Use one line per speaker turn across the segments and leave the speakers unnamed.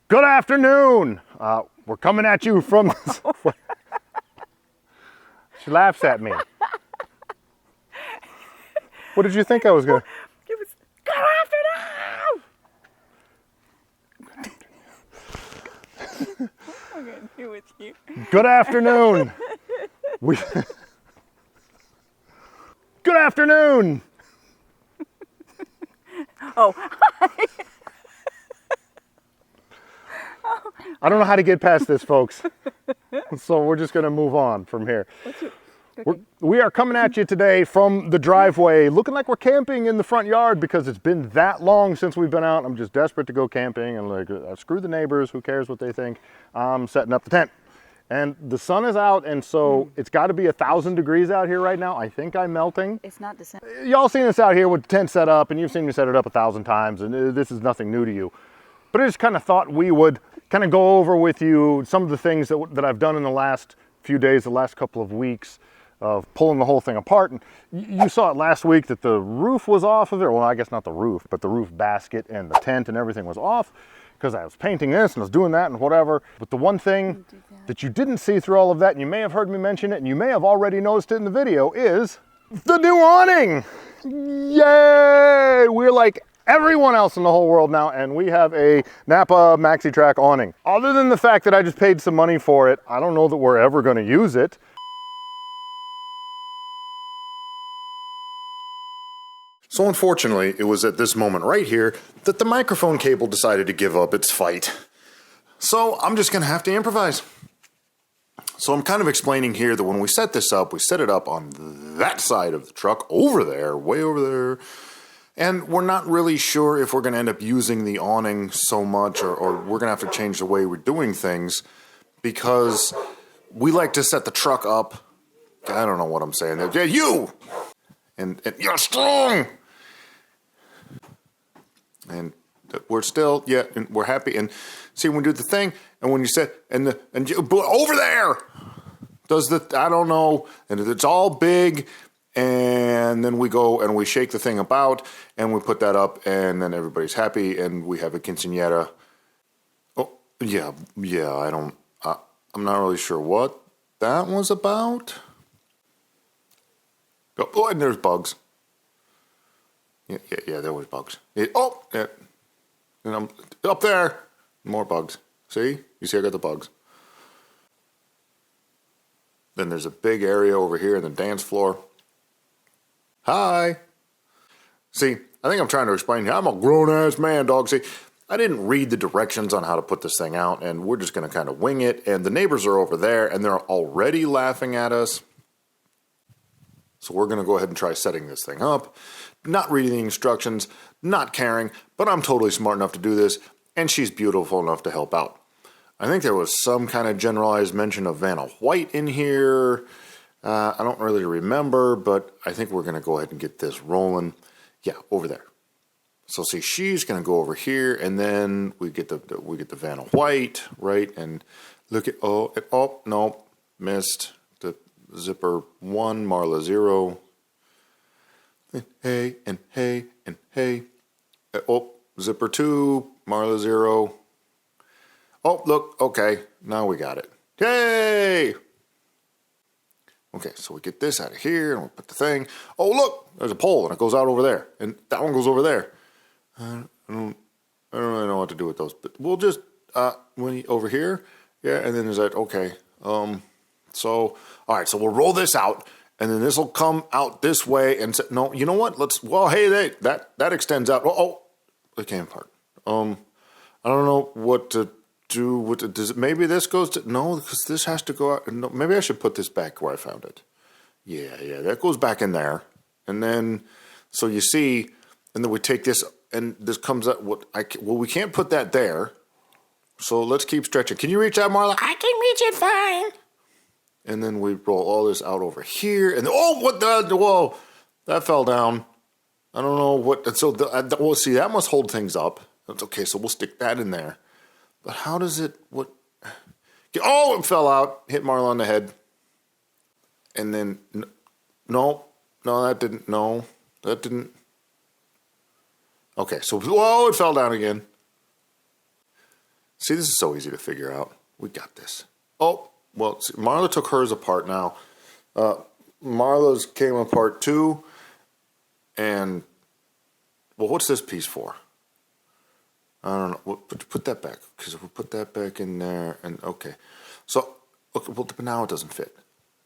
Good afternoon. We're coming at you from. She laughs at me. What did you think I was gonna?
It was good afternoon. What am I gonna do with you?
Good afternoon. We. Good afternoon.
Oh,
I don't know how to get past this, folks. So we're just gonna move on from here. We are coming at you today from the driveway, looking like we're camping in the front yard because it's been that long since we've been out. I'm just desperate to go camping and like, screw the neighbors, who cares what they think. I'm setting up the tent. And the sun is out, and so it's got to be 1,000 degrees out here right now. I think I'm melting.
it's not December.
Y'all seen us out here with the tent set up, and you've seen me set it up 1,000 times, and this is nothing new to you. But I just kind of thought we would kind of go over with you some of the things that I've done in the last few days, the last couple of weeks, of pulling the whole thing apart. And you saw it last week that the roof was off of it. Well, I guess not the roof, but the roof basket and the tent and everything was off because I was painting this and I was doing that and whatever. But the one thing that you didn't see through all of that, and you may have heard me mention it, and you may have already noticed it in the video, is the new awning. Yay! We're like everyone else in the whole world now, and we have a Napa Maxi Trac awning. Other than the fact that I just paid some money for it, I don't know that we're ever going to use it. So unfortunately, it was at this moment right here that the microphone cable decided to give up its fight. So I'm just going to have to improvise. So I'm kind of explaining here that when we set this up, we set it up on that side of the truck, over there, way over there. And we're not really sure if we're going to end up using the awning so much, or we're going to have to change the way we're doing things, because we like to set the truck up. I don't know what I'm saying there. Yeah, you! And you're strong! And we're still, yeah, and we're happy. And see, when we do the thing, and when you set, and over there does the, I don't know, and it's all big, and then we go and we shake the thing about, and we put that up, and then everybody's happy, and we have a quinceañera. Oh, yeah, I'm not really sure what that was about. Oh, and there's bugs. Yeah, there was bugs. Yeah, and I'm up there. More bugs. See? You see I got the bugs. Then there's a big area over here in the dance floor. Hi. See, I think I'm trying to explain here. I'm a grown-ass man, dog. See, I didn't read the directions on how to put this thing out, and we're just going to kind of wing it. And the neighbors are over there, and they're already laughing at us. So we're going to go ahead and try setting this thing up. Not reading the instructions, not caring, but I'm totally smart enough to do this, and she's beautiful enough to help out. I think there was some kind of generalized mention of Vanna White in here. I don't really remember, but I think we're going to go ahead and get this rolling. Yeah, over there. So see, she's going to go over here, and then we get the Vanna White, right? And look at, no, missed. Zipper 1, Marla 0. And hey, and hey, and hey. Oh, zipper 2, Marla 0. Oh, look, okay, now we got it. Yay! Okay, so we get this out of here, and we put the thing. Oh, look, there's a pole, and it goes out over there. And that one goes over there. I don't really know what to do with those, but we'll just, over here. Yeah, and then there's that, okay. So, all right, so we'll roll this out, and then this will come out this way, and say, no, you know what? Hey, that extends out. Oh, it came apart. I don't know what to do. Maybe this goes to, no, because this has to go out. No, maybe I should put this back where I found it. Yeah, that goes back in there. And then, so you see, and then we take this, and this comes out, we can't put that there. So let's keep stretching. Can you reach out, Marla? I can reach it fine. And then we roll all this out over here. And whoa, that fell down. I don't know what, so, see, that must hold things up. That's okay, so we'll stick that in there. But how does it, oh, it fell out, hit Marla on the head. And then, that didn't. Okay, so, it fell down again. See, this is so easy to figure out. We got this. Oh, well, see, Marla took hers apart now. Marla's came apart too. And, well, what's this piece for? I don't know. We'll put that back. Because if we put that back in there, and okay. So, okay, well, but now it doesn't fit.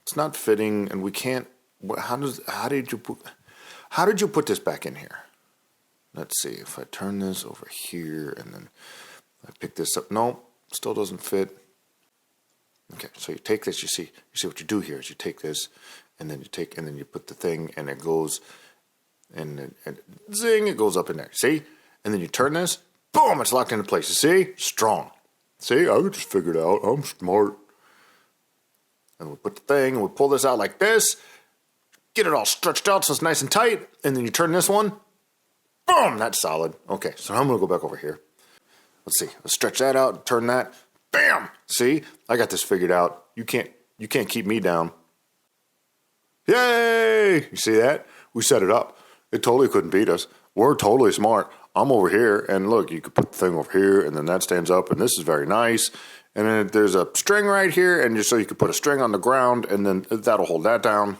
It's not fitting, and we can't. How did you put this back in here? Let's see. If I turn this over here, and then I pick this up. No, still doesn't fit. Okay, so you take this. You see what you do here is you take this, and then you put the thing, and it goes, and zing, it goes up in there. See, and then you turn this. Boom! It's locked into place. You see, strong. See, I just figured it out. I'm smart. And we put the thing, and we pull this out like this. Get it all stretched out so it's nice and tight. And then you turn this one. Boom! That's solid. Okay, so I'm going to go back over here. Let's see. Let's stretch that out. Turn that. Bam! See? I got this figured out. You can't keep me down. Yay! You see that? We set it up. It totally couldn't beat us. We're totally smart. I'm over here, and look, you could put the thing over here, and then that stands up, and this is very nice. And then there's a string right here, and just so you could put a string on the ground, and then that'll hold that down.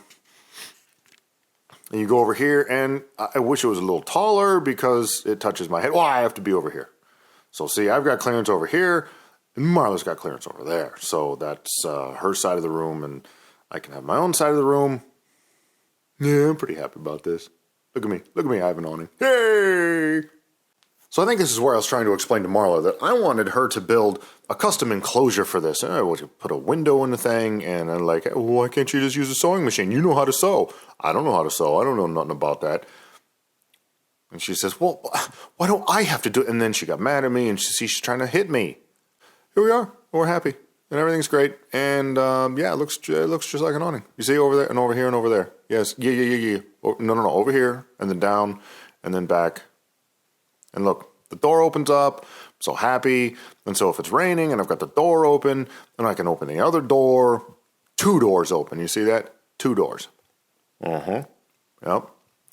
And you go over here, and I wish it was a little taller because it touches my head. Well, I have to be over here. So see, I've got clearance over here, and Marla's got clearance over there. So that's her side of the room, and I can have my own side of the room. Yeah, I'm pretty happy about this. Look at me. Look at me. I have an awning. Hey! So I think this is where I was trying to explain to Marla that I wanted her to build a custom enclosure for this. I want to put a window in the thing, and I'm like, well, why can't you just use a sewing machine? You know how to sew. I don't know how to sew. I don't know nothing about that. And she says, well, why don't I have to do it? And then she got mad at me, and she's trying to hit me. Here we are. We're happy, and everything's great. And yeah, it looks just like an awning. You see over there, and over here, and over there. Yes, yeah. No, over here, and then down, and then back. And look, the door opens up. I'm so happy. And so if it's raining and I've got the door open, then I can open the other door. 2 doors open. You see that? 2 doors. Yep.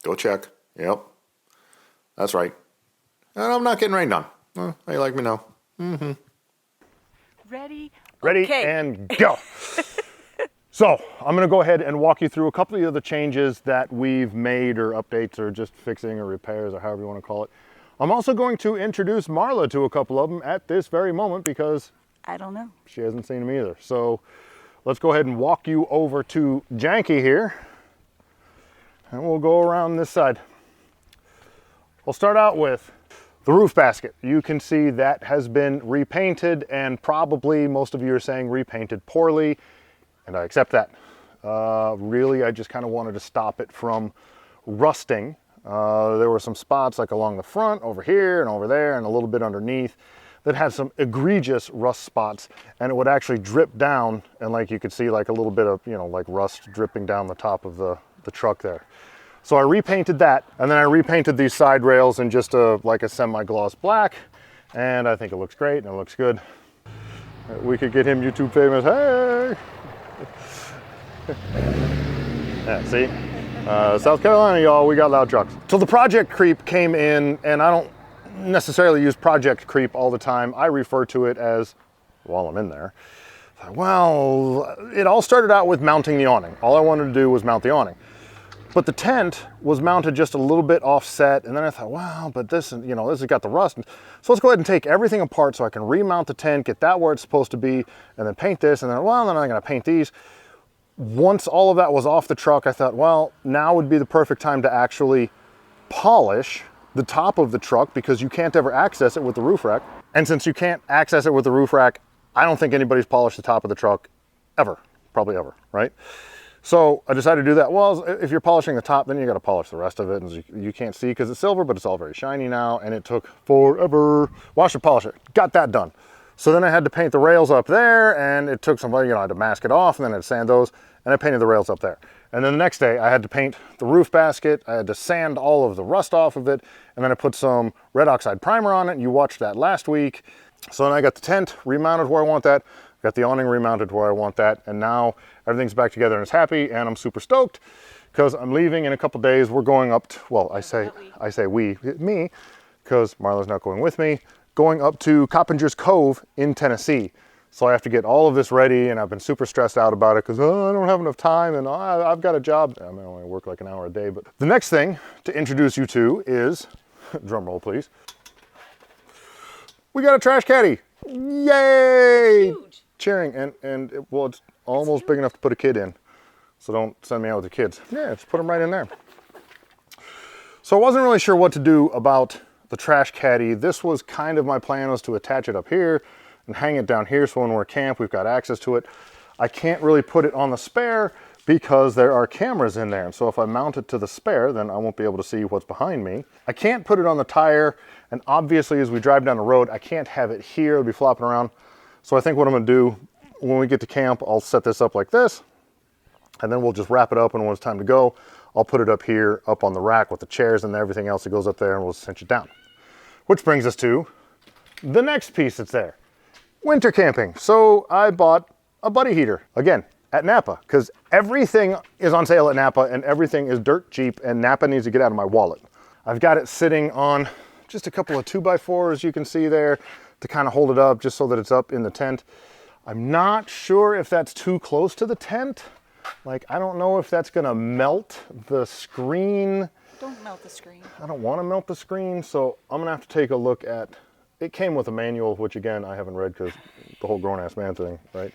Go check. Yep. That's right. And I'm not getting rained on. How you like me now? Mm-hmm.
Ready?
Ready
Okay.
and go. So I'm going to go ahead and walk you through a couple of the changes that we've made, or updates, or just fixing, or repairs, or however you want to call it. I'm also going to introduce Marla to a couple of them at this very moment because
I don't know.
she hasn't seen them either. So let's go ahead and walk you over to Janky here, and we'll go around this side. We'll start out with the roof basket. You can see that has been repainted, and probably most of you are saying repainted poorly, and I accept that. Really, I just kind of wanted to stop it from rusting. There were some spots like along the front, over here and over there, and a little bit underneath that had some egregious rust spots, and it would actually drip down, and like you could see like a little bit of, like rust dripping down the top of the truck there. So I repainted that, and then I repainted these side rails in just like a semi-gloss black, and I think it looks great and it looks good. We could get him YouTube famous. Hey! Yeah, see? South Carolina, y'all, we got loud trucks. So the project creep came in, and I don't necessarily use project creep all the time. I refer to it as, while I'm in there, well, it all started out with mounting the awning. All I wanted to do was mount the awning. But the tent was mounted just a little bit offset, and then I thought, well, but this has got the rust. So let's go ahead and take everything apart so I can remount the tent, get that where it's supposed to be, and then paint this, and then I'm going to paint these. Once all of that was off the truck, I thought, well, now would be the perfect time to actually polish the top of the truck, because you can't ever access it with the roof rack. And since you can't access it with the roof rack, I don't think anybody's polished the top of the truck ever, probably ever, right? So I decided to do that. Well, if you're polishing the top, then you got to polish the rest of it. And you can't see because it's silver, but it's all very shiny now, and it took forever. Wash and polish it. Got that done. So then I had to paint the rails up there, and it took some, I had to mask it off, and then I had to sand those, and I painted the rails up there. And then the next day I had to paint the roof basket. I had to sand all of the rust off of it, and then I put some red oxide primer on it. You watched that last week. So then I got the tent remounted where I want that. Got the awning remounted where I want that, and now everything's back together and it's happy, and I'm super stoked because I'm leaving in a couple days. We're going up to, well, I say me, because Marla's not going with me, going up to Coppinger's Cove in Tennessee. So I have to get all of this ready, and I've been super stressed out about it because I don't have enough time, and I've got a job. I mean, I only work like an hour a day. But the next thing to introduce you to is, drum roll please, we got a trash caddy. Yay!
Huge.
Cheering, and well, it's almost big enough to put a kid in. So don't send me out with the kids. Yeah, just put them right in there. So I wasn't really sure what to do about the trash caddy. This was kind of my plan, was to attach it up here and hang it down here so when we're at camp we've got access to it. I can't really put it on the spare because there are cameras in there. And so if I mount it to the spare, then I won't be able to see what's behind me. I can't put it on the tire, and obviously as we drive down the road, I can't have it here, it'll be flopping around. So I think what I'm gonna do when we get to camp, I'll set this up like this, and then we'll just wrap it up, and when it's time to go, I'll put it up here, up on the rack with the chairs and everything else that goes up there, and we'll cinch it down. Which brings us to the next piece that's there. Winter camping. So I bought a buddy heater, again, at Napa, because everything is on sale at Napa and everything is dirt cheap, and Napa needs to get out of my wallet. I've got it sitting on just a couple of 2x4s you can see there to kind of hold it up just so that it's up in the tent. I'm not sure if that's too close to the tent. Like, I don't know if that's gonna melt the screen.
Don't melt the screen.
I don't want to melt the screen, so I'm gonna have to take a look at, it came with a manual, which again, I haven't read because the whole grown-ass man thing, right?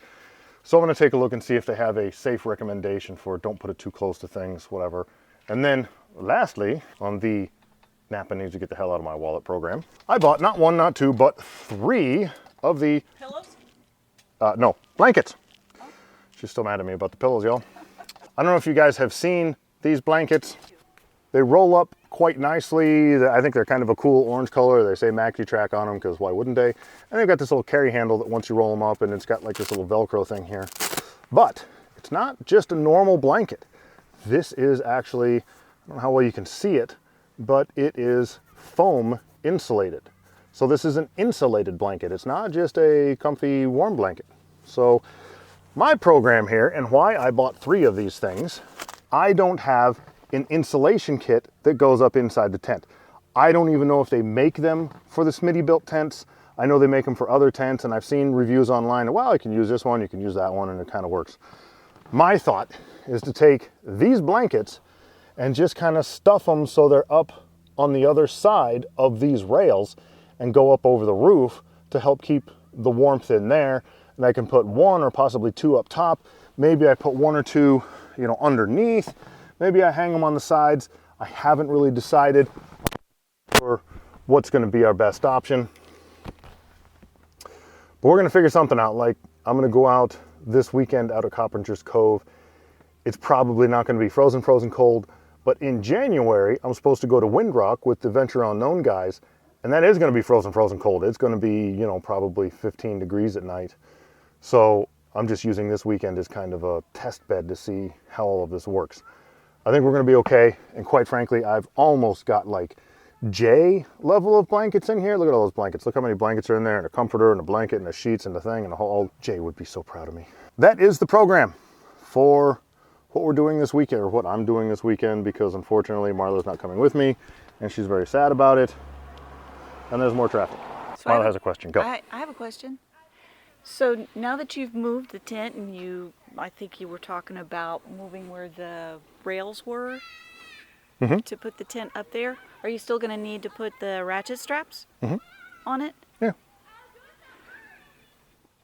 So I'm gonna take a look and see if they have a safe recommendation for don't put it too close to things, whatever. And then lastly, on the Napa needs to get the hell out of my wallet program, I bought not one, not two, but 3 of the...
Pillows?
No, blankets. She's still mad at me about the pillows, y'all. I don't know if you guys have seen these blankets. They roll up quite nicely. I think they're kind of a cool orange color. They say Maxi Trac on them because why wouldn't they? And they've got this little carry handle that once you roll them up, and it's got like this little Velcro thing here. But it's not just a normal blanket. This is actually, I don't know how well you can see it, but it is foam insulated. So this is an insulated blanket. It's not just a comfy warm blanket. So my program here, and why I bought 3 of these things, I don't have an insulation kit that goes up inside the tent. I don't even know if they make them for the Smitty built tents. I know they make them for other tents, and I've seen reviews online, well, you can use this one, you can use that one, and it kind of works. My thought is to take these blankets and just kind of stuff them so they're up on the other side of these rails and go up over the roof to help keep the warmth in there. And I can put 1 or possibly 2 up top. Maybe I put 1 or 2, you know, underneath. Maybe I hang them on the sides. I haven't really decided for what's going to be our best option. But we're going to figure something out. Like, I'm going to go out this weekend out at Coppinger's Cove. It's probably not going to be frozen cold. But in January, I'm supposed to go to Windrock with the Venture Unknown guys. And that is going to be frozen cold. It's going to be, you know, probably 15 degrees at night. So I'm just using this weekend as kind of a test bed to see how all of this works. I think we're going to be okay. And quite frankly, I've almost got like J level of blankets in here. Look at all those blankets. Look how many blankets are in there, and a comforter and a blanket and the sheets and the thing and the whole. Jay would be so proud of me. That is the program for what we're doing this weekend, or what I'm doing this weekend, because unfortunately Marla's not coming with me and she's very sad about it. And there's more traffic.
So
Marla has a question. Go.
I have a question. So now that you've moved the tent, and I think you were talking about moving where the rails were to put the tent up there, are you still going to need to put the ratchet straps on it?
Yeah.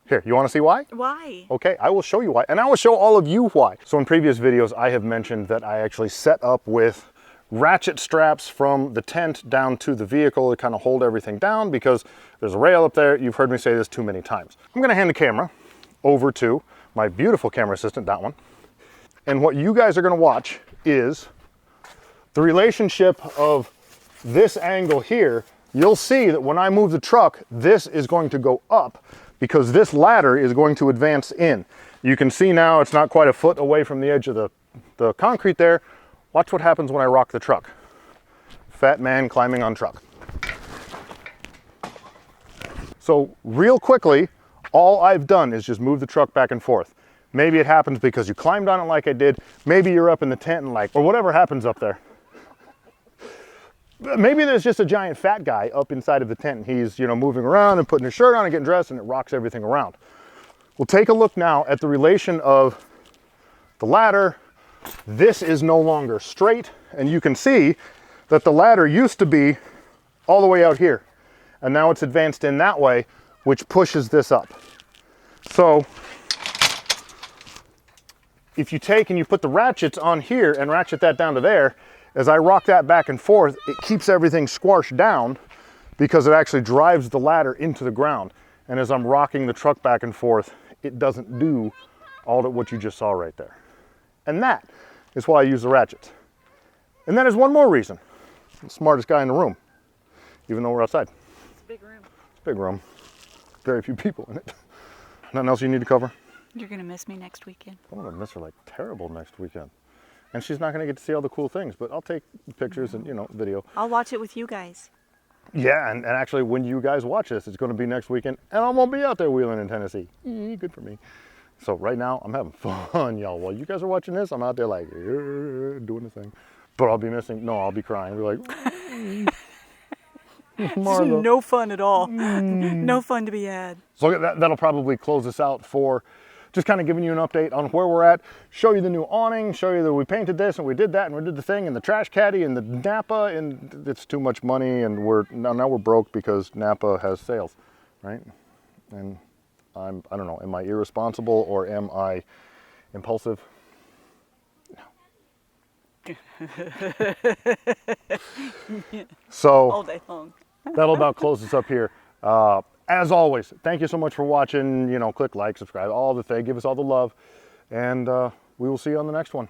Here, you want to see why?
Why?
Okay, I will show you why. And I will show all of you why. So in previous videos, I have mentioned that I actually set up with ratchet straps from the tent down to the vehicle to kind of hold everything down, because there's a rail up there. You've heard me say this too many times. I'm going to hand the camera over to my beautiful camera assistant, that one. And what you guys are going to watch is the relationship of this angle here. You'll see that when I move the truck, this is going to go up because this ladder is going to advance in. You can see now it's not quite a foot away from the edge of the concrete there. Watch what happens when I rock the truck. Fat man climbing on truck. So real quickly, all I've done is just move the truck back and forth. Maybe it happens because you climbed on it like I did. Maybe you're up in the tent and like, or whatever happens up there. maybe there's just a giant fat guy up inside of the tent, and he's, you know, moving around and putting his shirt on and getting dressed, and it rocks everything around. We'll take a look now at the relation of the ladder. This is no longer straight, and you can see that the ladder used to be all the way out here, and now it's advanced in that way, which pushes this up. So if you take and you put the ratchets on here and ratchet that down to there, as I rock that back and forth, it keeps everything squashed down because it actually drives the ladder into the ground. And as I'm rocking the truck back and forth, it doesn't do all of what you just saw right there. And that is why I use the ratchets. And then there's one more reason. I'm the smartest guy in the room, even though we're outside.
It's a big room.
It's a big room. Very few people in it. Nothing else you need to cover?
You're gonna miss me next weekend.
I'm gonna miss her like terrible next weekend. And she's not gonna get to see all the cool things, but I'll take pictures and, you know, video.
I'll watch it with you guys.
Yeah, and actually when you guys watch this, it's gonna be next weekend, and I'm gonna be out there wheeling in Tennessee. Good for me. So right now, I'm having fun, y'all. While you guys are watching this, I'm out there like, doing the thing. But I'll be missing, no, I'll be crying. I'll be like, Martha.
No fun at all. No fun to be had.
So that'll probably close us out for just kind of giving you an update on where we're at, show you the new awning, show you that we painted this and we did that and we did the thing and the trash caddy and the Napa, and it's too much money, and now we're broke because Napa has sales, right? And I don't know, am I irresponsible or am I impulsive? No. So
All day long.
that'll about close us up here. As always, thank you so much for watching. You know, click like, subscribe, all the thing. Give us all the love. And we will see you on the next one.